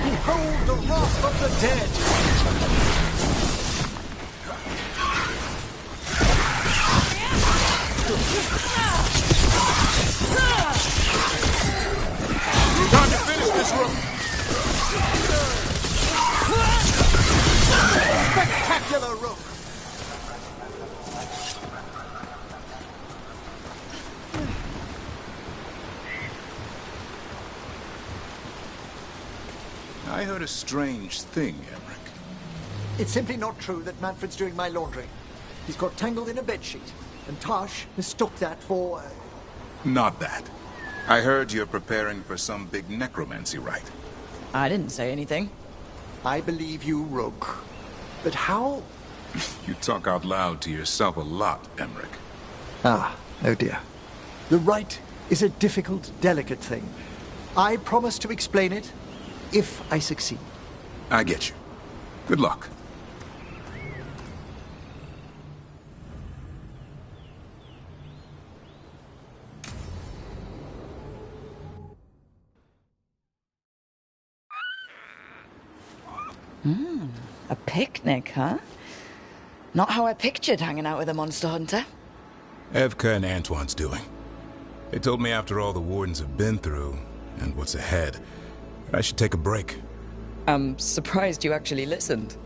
Behold the wrath of the dead! Time to finish this room! Spectacular rook! I heard a strange thing, Emmerich. It's simply not true that Manfred's doing my laundry. He's got tangled in a bedsheet, and Tash mistook that for... Not that. I heard you're preparing for some big necromancy rite. I didn't say anything. I believe you, Rook. But how... You talk out loud to yourself a lot, Emmerich. Ah, oh dear. The rite is a difficult, delicate thing. I promise to explain it if I succeed. I get you. Good luck. A picnic, huh? Not how I pictured hanging out with a monster hunter. Evka and Antoine's doing. They told me after all the Wardens have been through, and what's ahead, I should take a break. I'm surprised you actually listened.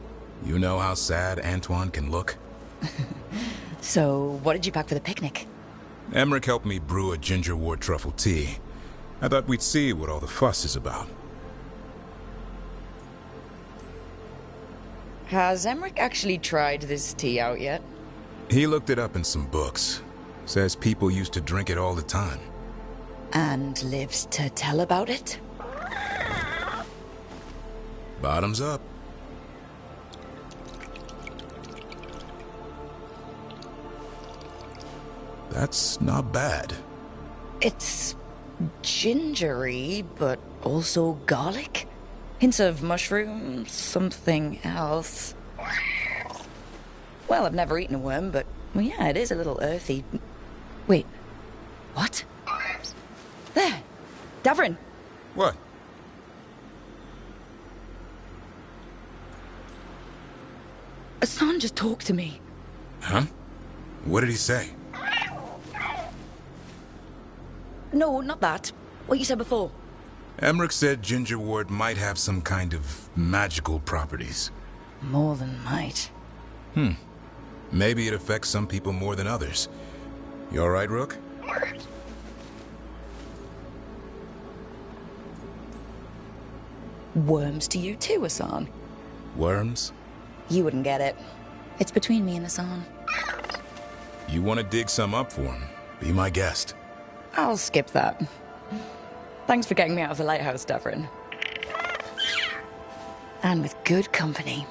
You know how sad Antoine can look? So, what did you pack for the picnic? Emmerich helped me brew a ginger wort truffle tea. I thought we'd see what all the fuss is about. Has Emmerich actually tried this tea out yet? He looked it up in some books. Says people used to drink it all the time. And lives to tell about it? Bottoms up. That's not bad. It's gingery, but also garlic. Hints of mushroom, something else. Well, I've never eaten a worm, but well, yeah, it is a little earthy. Wait, what? There, Davrin. What? Hassan just talked to me. Huh? What did he say? No, not that. What you said before. Emmerich said ginger wort might have some kind of magical properties. More than might. Maybe it affects some people more than others. You all right, Rook? Worms to you too, Hassan. Worms? You wouldn't get it. It's between me and Hassan. You want to dig some up for him? Be my guest. I'll skip that. Thanks for getting me out of the lighthouse, Davrin. And with good company.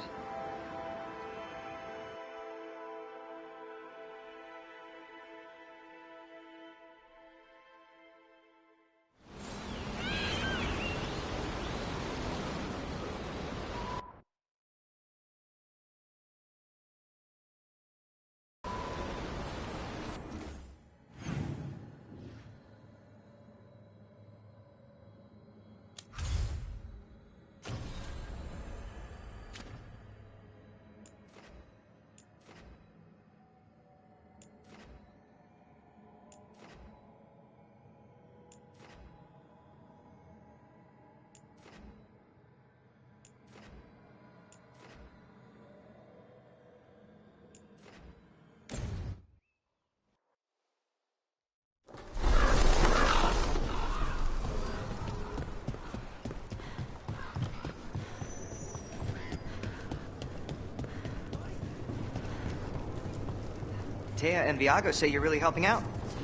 Taya and Viago say you're really helping out.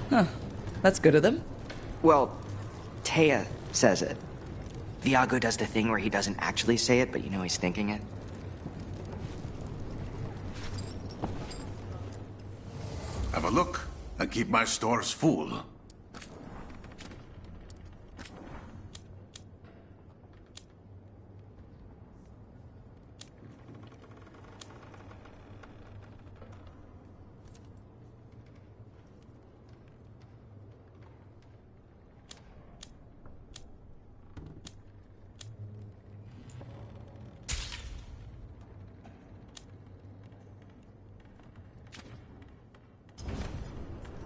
Huh. That's good of them. Well, Taya says it. Viago does the thing where he doesn't actually say it, but you know he's thinking it. Have a look and keep my stores full.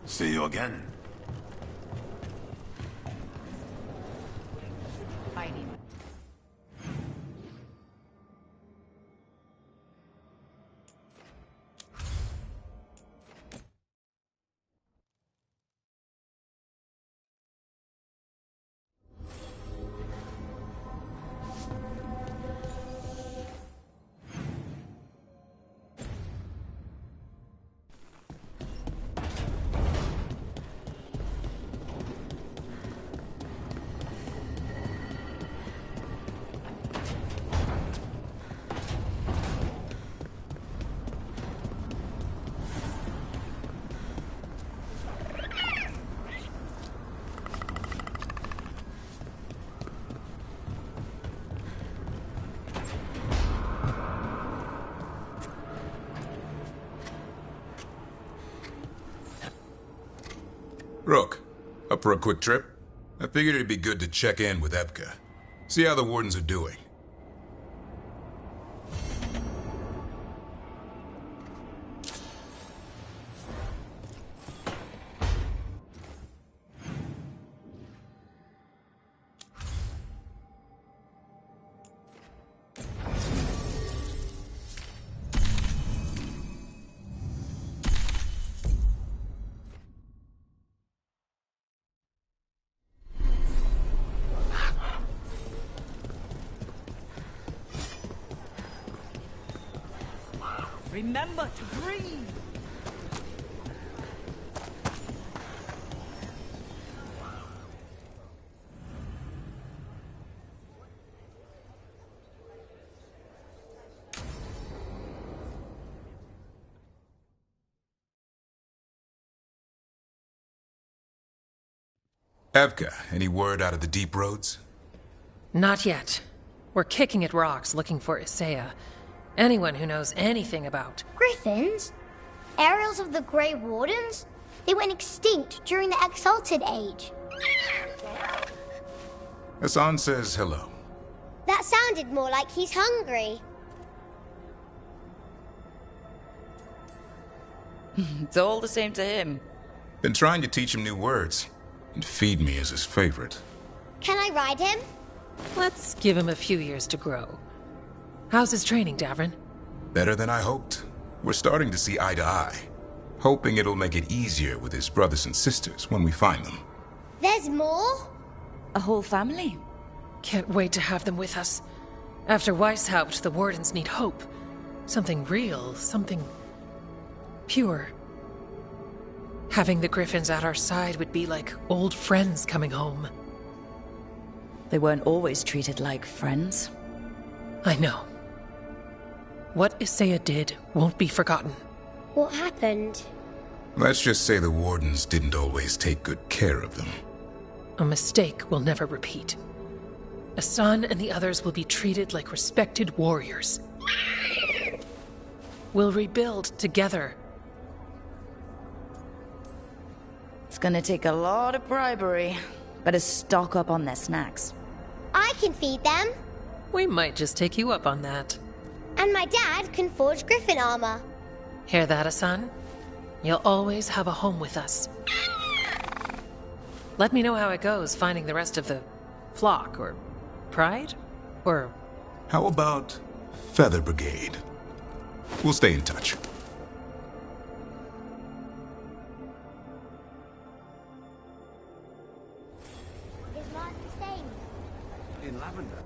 See you again. Rook, up for a quick trip? I figured it'd be good to check in with Evka. See how the Wardens are doing. Remember to breathe. Evka, any word out of the deep roads? Not yet. We're kicking at rocks looking for Isaiah. Anyone who knows anything about... Griffins? Aerials of the Grey Wardens? They went extinct during the Exalted Age. Hassan says hello. That sounded more like he's hungry. It's all the same to him. Been trying to teach him new words, and feed me is his favorite. Can I ride him? Let's give him a few years to grow. How's his training, Davrin? Better than I hoped. We're starting to see eye to eye. Hoping it'll make it easier with his brothers and sisters when we find them. There's more? A whole family? Can't wait to have them with us. After Weishaupt, the Wardens need hope. Something real, something... pure. Having the Griffins at our side would be like old friends coming home. They weren't always treated like friends. I know. What Isaiah did won't be forgotten. What happened? Let's just say the Wardens didn't always take good care of them. A mistake will never repeat. Hassan and the others will be treated like respected warriors. We'll rebuild together. It's gonna take a lot of bribery. Better stock up on their snacks. I can feed them. We might just take you up on that. And my dad can forge Griffin armor. Hear that, Hassan? You'll always have a home with us. Let me know how it goes finding the rest of the flock, or pride, or... How about Feather Brigade? We'll stay in touch. Is Martin staying? In Lavender.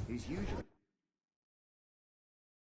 He's usually...